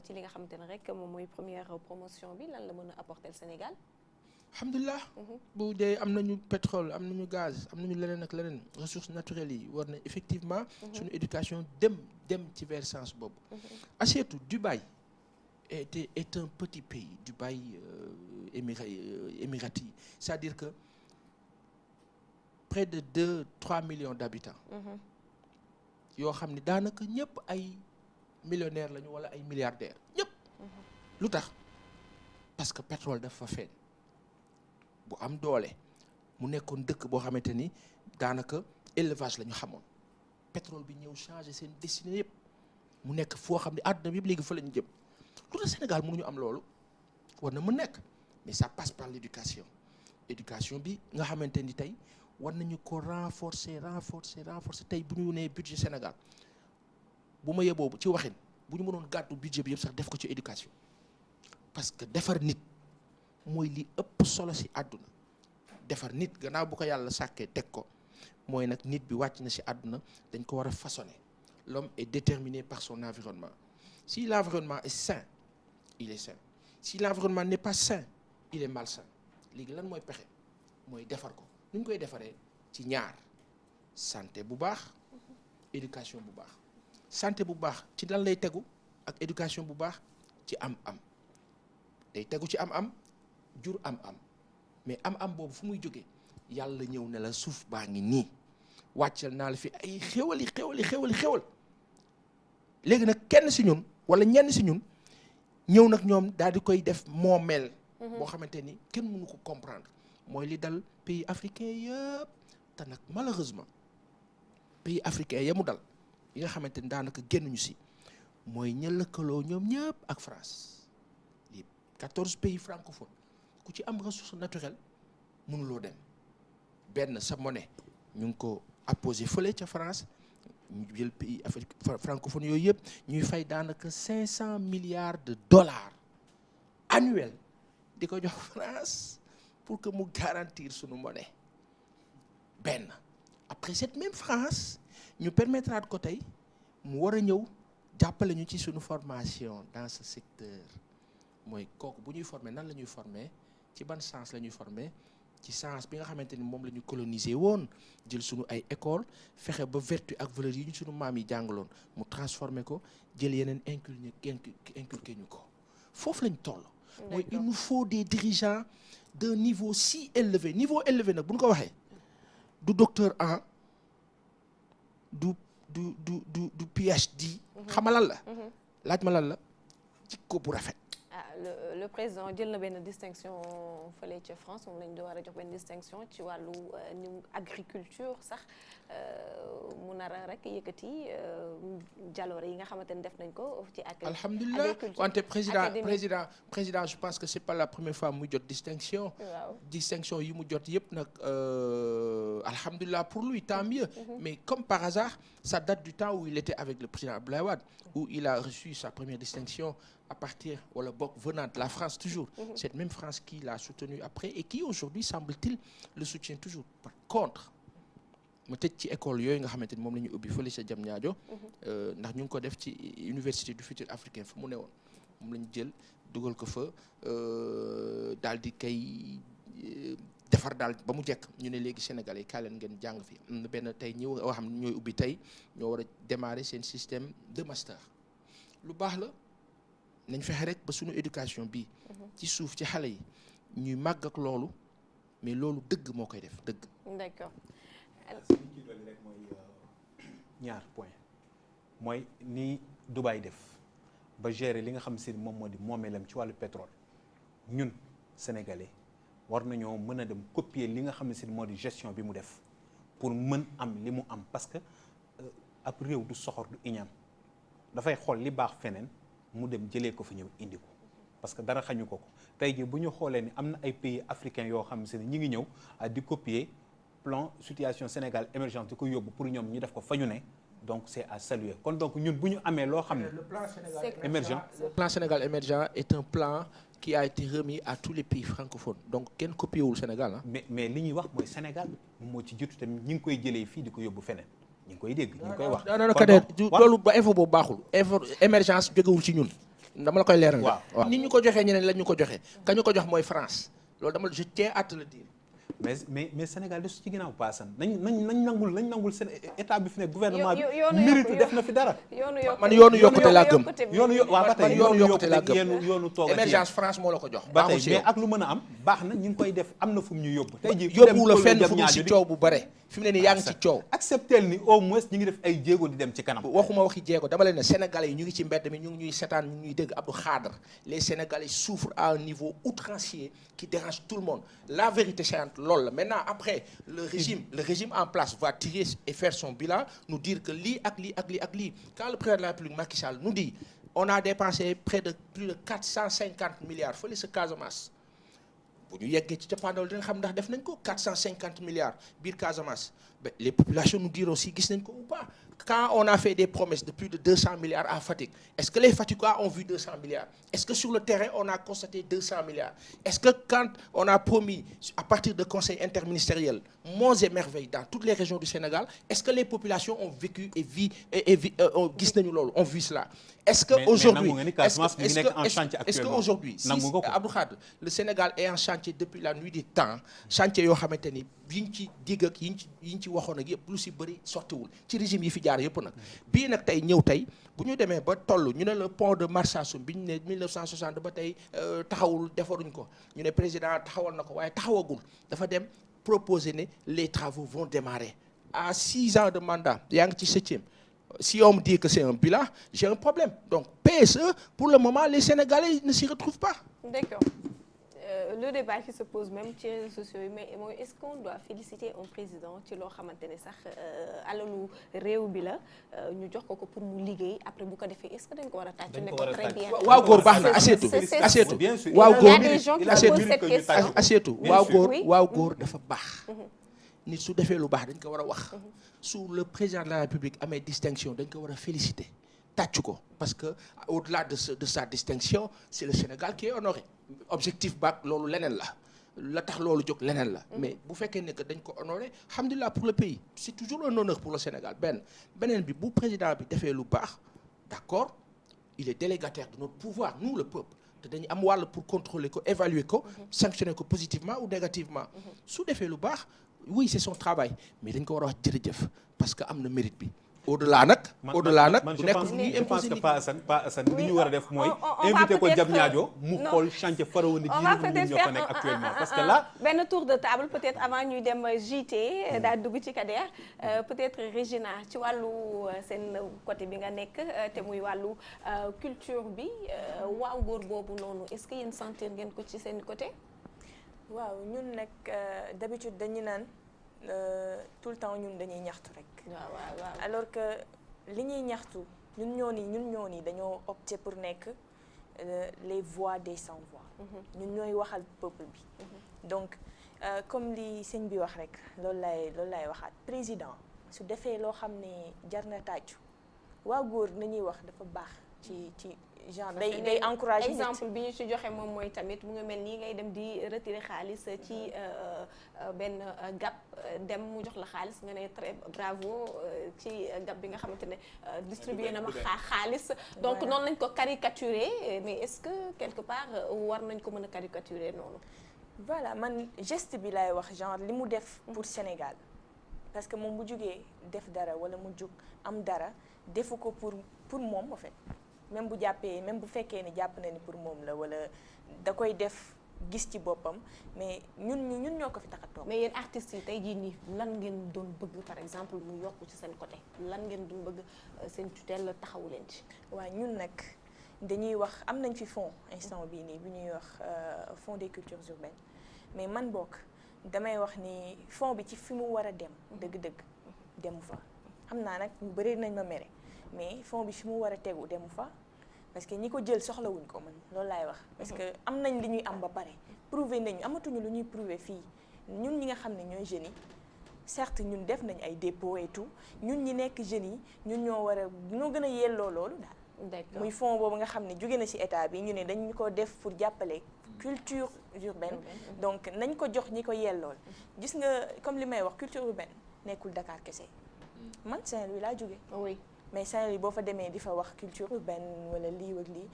ci li nga xamante ne rek moom mooy première promotion bi lan la mën a apporter le Sénégal. alhamdulilah. bu dee am nañu pétrole am nañu gaz am nañu leneen ak leneen ressources naturelles yi war na effectivement. suñu éducation dem ci vers sens boobu. Assiette Dubaï est un petit pays, Dubaï, Émirati, c'est-à-dire que près de 2-3 millions d'habitants yoo xam ne daanaka ñëpp ay millionnaires lañu wala ay milliardaires ñëpp. lu tax parce que pétrole dafa feeñ bu am doole mu nekkoon dëkk boo xamante ni daanaka élevage la ñu xamoon pétrole bi ñëw changer seen destinée yëpp mu nekk foo xam ne àdduna bi yëpp léegi fa la ñu jëm. lu tax Sénégal mënuñu am loolu war na mën nekk mais ça passe par l'éducation bi nga xamante ni tey war nañu ko renforcer tey bu ñu nee budget Sénégal bu ma yeboo ci waxin bu ñu mënoon gàddu budget bi yëpp sax def ko ci éducation parce que defar nit mooy li ëpp solo ci àdduna defar nit gannaaw bu ko yàlla sàkkee teg ko mooy nag nit bi wàcc na ci àdduna dañ ko war a façonner l'homme est déterminé par son environnement. Si l'environnement est sain, il est sain. Si l'environnement n'est pas sain, il est malsain. léegi lan mooy pexe mooy defar ko nu ñu koy defaree ci ñaar santé bu baax éducation bu baax santé bu baax ci lan lay tegu ak éducation bu baax ci am-am day tegu ci am-am jur am-am mais am-am boobu fu muy jógee yàlla ñëw ne la suuf baa ngi nii wàccal naa la fi ay xéwali léegi nag kenn si ñun wala ñenn si ñun ñëw nag ñoom daal di koy def moomeel boo xamante ni kenn mënu ko comprendre mooy li dal pays africain yëpp te nag malheureusement pays africain ya mu dal yi nga xamante ni daanaka génnuñu si mooy ña lëkkaloo ñoom ñëpp ak France les 14 pays francophones ku ci am ressource naturelle mënuloo dem benn sa monnaie ñu ngi ko apposé fële ca France ñu jël pays Afrique francophone yooyu yëpp ñuy fay daanaka 500 milliards de dollars annuels di ko jox France pour que mu garantir sunu monnaie benn après cette même France ñu permettra ko tey mu war a ñëw jàppale ñu ci sunu formation dans ce secteur mooy kooku bu ñuy former nan la ñuy former ci ban sens la ñuy former ci sens bi nga xamante ni moom la ñu coloniser woon jël sunu ay école fexe ba vertu ak valeurs yi ñu sunu maam yi jàngaloon mu transformer ko jël yeneen inculquer ñu ko foofu lañ toll. mooy il nous faut des dirigeants d'un niveau si élevé nag bu ñu ko waxee du docteur en du PhD. xamalal la. laaj ma lan la jikko bu rafet. Le président jël na benn distinction fële ca France moom lañ doon war a jox benn distinction ci wàllu agriculture sax mu nar a rek yëkkati jaloore yi nga xamante ne def nañ ko ci alhamdulilah wante président je pense que c'est pas la première fois muy jot distinction. waaw distinction yi mu jot yëpp nag alhamdulilah pour lui tant mieux. mais comme par hasard ça date du temps où il était avec le président Abdoulaye Wade où il a reçu sa première distinction à partir wala bokk venant de la France toujours. Cette même France qui l'a soutenu après et qui aujourd'hui semble-t-il le soutient toujours. Par contre ma tëj ci école yooyu nga xamante ni moom la ñu ubbi fële sa Diamniadio ndax ñu ngi ko def ci université du futur africain fu mu ne woon moom la ñu jël dugal ko fa daal di kay defar daal ba mu jekk ñu ne léegi Sénégalais kaa leen ngeen jàng fi am na benn tey ñi nga xam ne ñooy ubbi tey ñoo war a démarrer seen système de master lu baax la nañ fexe rek ba suñu éducation bi ci suuf ci xale yi ñuy màgg ak loolu mais loolu dëgg moo koy def dëgg. D'accord. li ci dolli rek mooy ñaar point mooy ni Dubaï def ba gérer li nga xam si moom moo di moomeelam ci wàllu pétrole ñun sénégalais war nañoo mën a dem copier li nga xam ne si moo di gestion bi mu def pour mën am li mu am parce que ab réew du soxor du iñaan dafay xool li baax feneen mu dem jëlee ko fi ñëw indi ko parce que dara xañu ko tey jii bu ñu xoolee ni am na ay pays africains yoo xam si ne ñi ngi ñëw di copier plan situation Sénégal émergence di ko yóbbu pour ñoom ñu def ko fa ñu ne donc c'est à saluer kon donc ñun bu ñu amee loo xam ne le plan Sénégal émergent est un plan qui a été remis à tous les pays francophones donc kenn copié wul Sénégal ah. mais li ñuy wax mooy Sénégal moo ci jiitu tamit ñi ngi koy jëlee fii di ko yóbbu feneen ñi ngi koy dégg ñi ngi koy wax. non loolu ba info boobu baaxul info émergence jógewul ci ñun dama la koy leeral. waaw nit ñu ko joxee ñeneen la ñu ko joxee ka ñu ko jox mooy France loolu dama je tiens à te le dire. mais Sénégal desu ci ginnaaw paasan nañ nangul seen état bi fi ne gouvernement bi mérite def na fi dara. man yoonu yokkute laa gëm. waaw ba tey yoonu yokkute laa gëm yoonu toog émergence France moo la ko jox. ba tey mais ak lu mën a am baax na ñu ngi koy def am na fu mu ñu yóbbu. tey jii yóbbu la fenn fu mu si coow bu bare. fi mu ne nii yaa ngi ci coow. accepter ni au moins ñu ngi def ay jéego di dem ci kanam. waxuma waxi jéego dama leen ne Sénégalais yi ñu ngi ci mbedd mi ñu ngi ñuy seetaan ñu ngi ñuy dégg Abdou Khadre les Sénégalais souffrent à un niveau outrancier qui dérange tout le monde la vérité saillante loolu la maintenant après le régime en place va tirer et faire son bilan nous dire que lii ak lii ak lii ak lii quand le président de la République Macky Sall nous dit on a dépensé près de plus de 450 milliards fële sa Casamance bu ñu yeggee ci cappaandaw dina xam ndax def nañ ko 450 milliards biir Casamance mais les populations nous diront aussi gis nañ ko ou pas quand on a fait des promesses de plus de 200 milliards à Fatick est-ce que les Fatickois ont vu 200 milliards est-ce que sur le terrain on a constaté 200 milliards est-ce que quand on a promis à partir de conseil interministériel monts et merveilles dans toutes les régions du Sénégal est-ce que les populations ont vécu et gis nañu loolu on vit cela est-ce que aujourd'hui est-ce que aujourd'hui si Abdou Khadre le Sénégal est en chantier depuis la nuit des temps chantier yoo xamante ni yiñ ci digg ak yiñ ci waxoon ak yëpp lu si bëri sortiwul ci régime yi fi jaar yëpp nag bii nag tey ñëw tey bu ñu demee ba toll ñu ne le pont de Marsassoum bi ñu ne 1960 ba tey taxawul defaruñ ko ñu ne président taxawal na ko waaye taxawagul dafa dem proposer ne les travaux vont démarrer à 6 ans de mandat yaa ngi ci 7e si on me dit que c'est un bilan j'ai un problème donc PSE pour le moment les Sénégalais ne s'y retrouvent pas. D'accord. Le débat qui se pose même ci réseaux sociaux yi mais mooy est-ce qu'on doit féliciter un président ci loo xamante ne sax alalu réew bi la ñu jox ko pour mu liggéey après bu ko defee est-ce que dañ ko war a tàcc ne ko très bien. waaw góor baax na aseetu waaw góor aseetu waaw góor dafa baax. nit su defee lu baax dañ ko war a wax. su le président de la République amee distinction dañ ko war a féliciter tàcc ko parce que au-delà de sa distinction c'est le Sénégal qui est honoré objectif baak loolu leneen la tax loolu jóg leneen la mais bu fekkee ne que dañ ko honoré alhamdulillah pour le pays c'est toujours un honneur pour le Sénégal beneen bi bu président bi defee lu baax d'accord il est délégataire de notre pouvoir nous le peuple te dañu am wàll pour contrôler ko évaluer ko sanctionner ko positivement ou négativement su defee lu baax oui c'est son travail mais dañ ko war a wax jërëjëf parce que am na mérite bi au-delà nag bu nekk fu ñuy imposer nit Pa Assane li ñu war a def mooy invité ko Diamniadio mu xool chantier pharaonique yi ñun ñoo fa nekk actuellement parce que là benn tour de table peut-être avant ñuy dem JT daal dugg ci Kader peut-être Régina ci wàllu seen côté bi nga nekk te muy wàllu culture bi waaw góor boobu noonu est-ce que yéen sentir ngeen ko ci seen côté. waaw ñun nag d'habitude dañu naan tout le temps ñun dañuy ñaxtu rek. waaw alors que li ñuy ñaxtu ñun ñoo ni dañoo opter pour nekk les voix des sans voix. ñun ñooy waxal peuple bi. donc comme li sëñ bi wax rek loolu lay waxaat président su defee loo xam ne jar na tàccu waa góor nañuy wax dafa baax ci genre day encourager exemple bi ñu ci joxe moom mooy tamit mu nga mel nii ngay dem di retirer xaalis ci benn gap dem mu jox la xaalis nga ne très bravo ci gap bi nga xamante ne distribué na ma xaalis donc noonu lañ ko caricaturer mais est-ce que quelque part war nañ ko mën a caricaturer noonu. voilà man geste bi lay wax genre li mu def pour Sénégal parce que moom bu jógee def dara wala mu jóg am dara defu ko pour moom en fait. même bu fekkee ni jàpp na ni pour moom la wala da koy def gis ci boppam mais ñun ñoo ko fi tax a toog. mais yéen artistes yi tey jii nii lan ngeen doon bëgg par exemple mu yokk ci seen côté lan ngeen doon bëgg seen tutelle taxawu leen ci. waaw ñun nag dañuy wax am nañ fi fonds instant bii nii bu ñuy wax fonds des cultures urbaines mais man bokk damay wax ni fonds bi ci fi mu war a dem dëgg-dëgg demu fa xam naa nag ñu bëri nañ ma mere. mais fonds bi fi mu war a tegu demu fa parce que ñi ko jël soxlawuñ ko man loolu laay wax parce que am nañ li ñuy am ba pare prouver nañu amatuñu lu ñuy prouver fii ñun ñi nga xam ne ñooy jeunes yi certes ñun def nañ ay dépôts et tout ñun ñi nekk jeunes yi ñun ñoo gën a yelloo loolu daal muy fonds boobu nga xam ne jóge na ci état bi ñu ne dañ ko def pour jàppale culture urbaine donc nañ ko jox ñi ko yellool gis nga comme li may wax culture urbaine nekkul Dakar kese man Saint-Louis laa jóge oui mais Saint-Louis boo fa demee di fa wax culture urbaine wala lii ak lii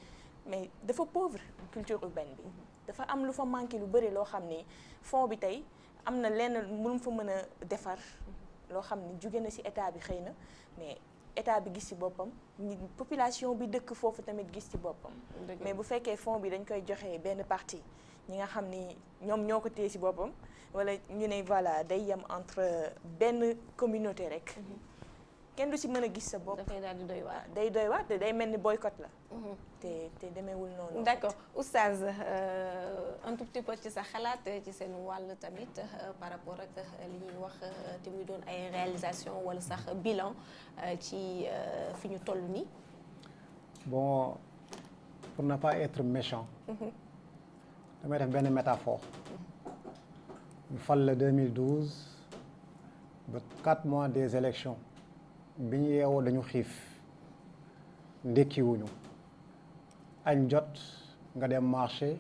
mais dafa pauvre culture urbaine bi dafa am lu fa manqué lu bëri loo xam ni fond bi tey am na lenn lu fa mën a defar loo xam ne jóge na ci état bi xëy na mais état bi gis ci boppam population bi dëkk foofu tamit gis ci boppam. mais bu fekkee fonds bi dañ koy joxe benn partie ñi nga xam ni ñoom ñoo ko téye ci boppam walla ñu ne voilà day yem entre benn communauté rek. kenn du ci mën a gis sa bopp. dafay daal di doy waar. day doy waar te day mel ni boycott la. te demeewul noonu. d'accord oustaz un tout petit peu ci sa xalaat ci seen wàll tamit par rapport ak li ñuy wax te muy doon ay réalisation wala sax bilan ci fi ñu toll nii. bon pour ne pas être méchant. damay def benn métaphore. ñu fal la 2012 ba 4 mois des élections bi ñu yeewoo dañu xiif ndekkiwuñu añ jot nga dem marché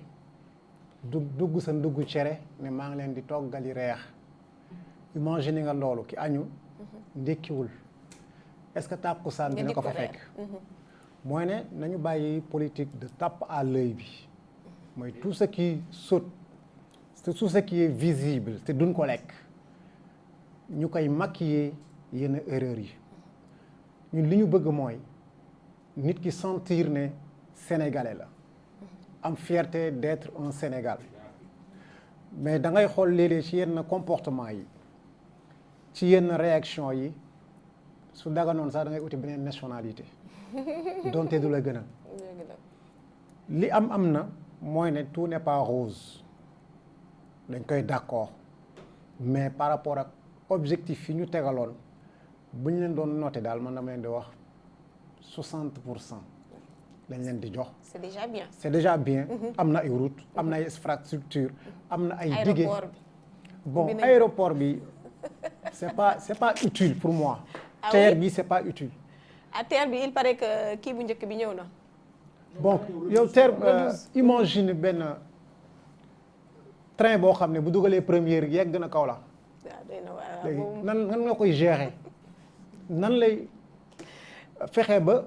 dugg sa ndugg cere ne maa ngi leen di toggali reex imagine nga loolu ki añul ndekkiwul est-ce que tàkkusaan dina ko fa fekk mooy ne nañu bàyyi politique de tape à l'œil bi mooy tout ce qui saute tout ce qui est visible te duñ ko lekk ñu koy maquiller yenn erreurs yi ñun li ñu bëgg mooy nit ki sentir ne sénégalais la am fierté d'être un Sénégal mais da ngay xool léeg-léeg ci yenn comportement yi ci yenn réaction yi su daganoon sax da ngay uti beneen nationalité donte du la gënal li am na mooy ne tout n'est pas rose dañ koy d'accord mais par rapport ak objectif yi ñu tegaloon bu ñu leen doon noté daal man dama leen di wax 60% dañ leen di jox. c'est déjà bien. c'est déjà bien. am na ay route am na ay infrastructure am na ay dige bon aéroport bi c'est pas utile pour moi. Ah terre oui? bi c'est pas utile. à terre bi il paraît que kii bu njëkk bi ñëw na. bon yow terre imagine benn train boo xam ne bu dugalee première yegg na kaw la. léegi nan nga koy gérer nan lay fexe ba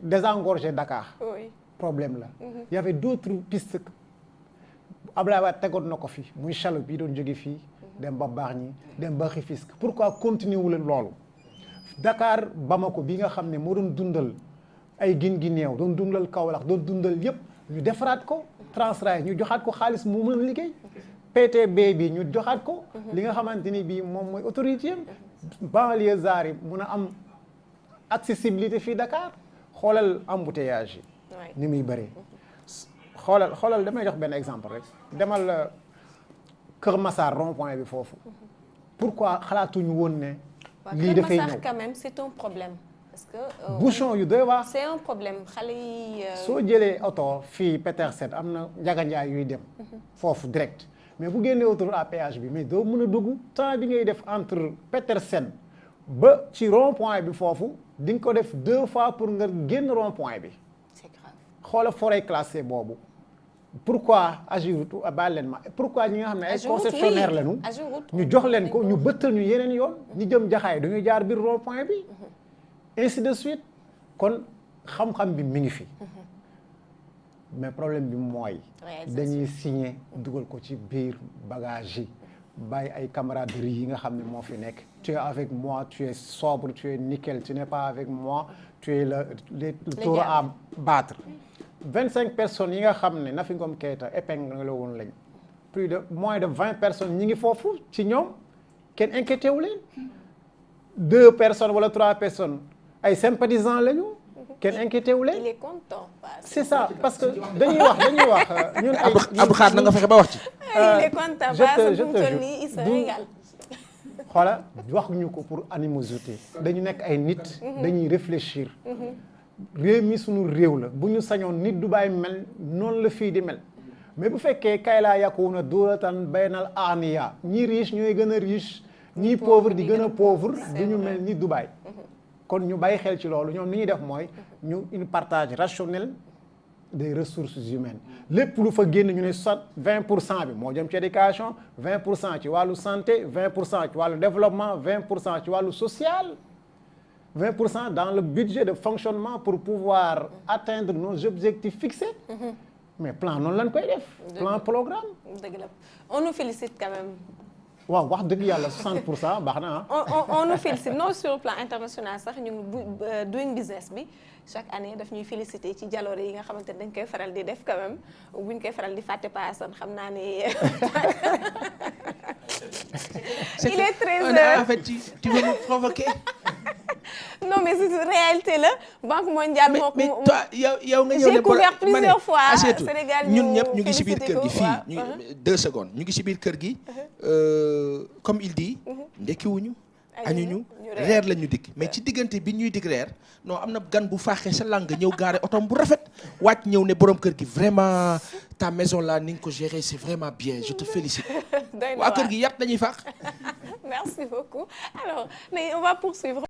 désengorger Dakar. oui problème la. y avait d'autres pistes Abdoulaye Wade tegoon na ko fi muy chaloupe yi doon jóge fii dem ba Bargny dem ba Rufisque pourquoi continuer wu leen loolu Dakar Bamako bi nga xam ne moo doon dundal ay Guinguinéo doon dundal Kaolack doon dundal yépp ñu defaraat ko Transrail ñu joxaat ko xaalis mu mën a liggéey PTB bi ñu joxaat ko li nga xamante ni bii moom mooy autorité am banlieusards yi mun a am accessibilité fii Dakar xoolal embouteillage yi ni muy bëree xoolal damay jox benn exemple rek demal Kër Massar rond-point bi foofu pourquoi xalaatuñu woon ne lii dafay ñëw Kër Massar quand même c'est un problème parce que bouchon yu doy waar c'est un problème xale yi soo jëlee oto fii Petersen am na njaganjaay yuy dem foofu direct mais bu génnee autoroute à péage bi mais doo mën a dugg temps bi ngay def entre Petersen ba ci rond-point bi foofu di nga ko def 2 fois pour nga génn rond-point bi. c'est grave. xoola forêt classée boobu pourquoi Ageroute baal leen ma pourquoi ñi nga xam ne ay concessionnaire lañu ñu jox leen ko ñu bëttal ñu yeneen yoon ñu jëm jaxaay dañuy jaar biir rond-point bi ainsi de suite kon xam-xam bi mi ngi fi. mais problème bi mooy dañuy signer dugal ko ci biir bagage yi bàyyi ay camaraderie yi nga xam ne moo fi nekk tu es avec moi tu es sobre tu es nickel tu n'es pas avec moi tu es le taureau à battre 25 personnes yi nga xam ne Nafi Ngom Keïta épingle la woon lañ plus de moins de 20 personnes ñi ngi foofu ci ñoom kenn inquiété wu leen 2 personnes wala 3 personnes ay sympathisants lañu kenn inquiété wu leen. il est content. c'est ça parce que dañuy wax ñun ay. Abdou Khadre na nga fexe ba wax ci. il est content parce que il se régale. xoola wax ñu ko pour animosité dañu nekk ay nit. dañuy réfléchir. réew mi sunu réew la bu ñu sañoon nit du bàyyi mel noonu la fii di mel mais bu fekkee kay laa yakuuna dawlatan baynal aghniyaa ñii riche ñooy gën a riche ñii pauvre di gën a pauvre du ñu mel ni Dubaï. kon ñu bàyyi xel ci loolu ñoom li ñuy def mooy ñu une partage rationnel des ressources humaines lépp lu fa génn ñu ne soit 20% bi moo jëm ci éducation 20% ci wàllu santé 20% ci wàllu développement 20% ci wàllu social 20% dans le budget de fonctionnement pour pouvoir atteindre nos objectifs fixés. Mais plan noonu lañ koy def. plan programme. dëgg la on nous félicite quand même. waaw wax dëgg yàlla 60% baax na on nous félicite non sur le plan international sax ñu ngi doing business bi chaque année daf ñuy féliciter ci jaloore yi nga xamante ne dañ koy faral di def quand même buñ koy faral di fàtte paasan xam naa ne. Il est 13h. En fait, tu veux me provoquer? Non mais c'est une réalité la Banque mondiale. mais toi yow nga ñëw ne j'ai couvert plusieurs fois Sénégal ñun ñëpp ñu ngi ci biir kër gi fii 2 secondes ñu ngi ci biir kër gi comme il dit ndekkiwuñu añuñu reer la ñu dikk mais ci diggante bi ñuy dig reer non am na gan bu faaxee sa lang ñëw gaare otom bu rafet wàcc ñëw ne borom kër gi vraiment ta maison là ni nga ko gérer c'est vraiment bien je te félicite waa kër gi yàpp dañuy faax. Merci beaucoup alors mais on va poursuivre.